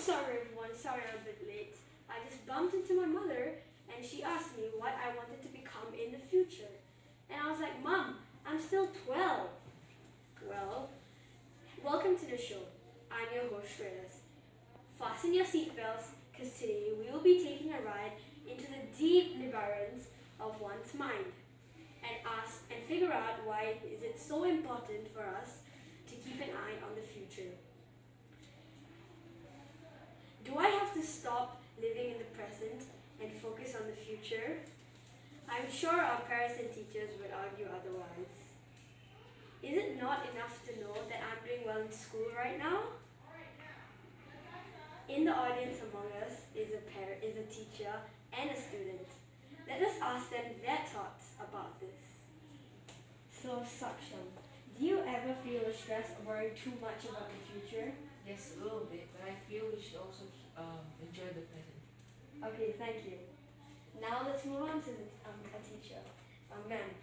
sorry everyone, sorry I'm a bit late. I just bumped into my mother and she asked me what I wanted to become in the future. And I was like, Mom, I'm still 12. Well, welcome to the show. I'm your host, Reyes. Fasten your seatbelts because today we will be taking a ride into the deep labyrinths of one's mind and ask and figure out why is it so important for us to keep an eye on the future. Do I have to stop living in the present and focus on the future? I'm sure our parents and teachers would argue otherwise. Is it not enough to know that I'm doing well in school right now? In the audience among us is a teacher and a student. Let us ask them their thoughts about this. So, Saksham, do you ever feel stressed or worry too much about the future? Yes, a little bit, but I feel we should also enjoy the present. Okay, thank you. Now let's move on to a teacher. Ma'am,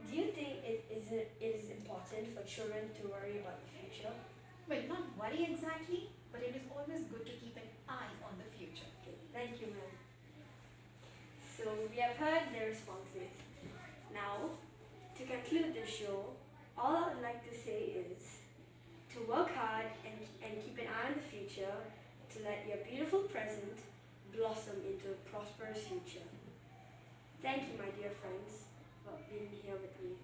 do you think it is important for children to worry about the future? Well, not worry exactly, but it is always good to keep an eye on the future. Okay, thank you, ma'am. So we have heard their responses. Now, to conclude the show, all I would like to say is to work hard and keep an eye on the future to let your beautiful present blossom into a prosperous future. Thank you, my dear friends, for being here with me.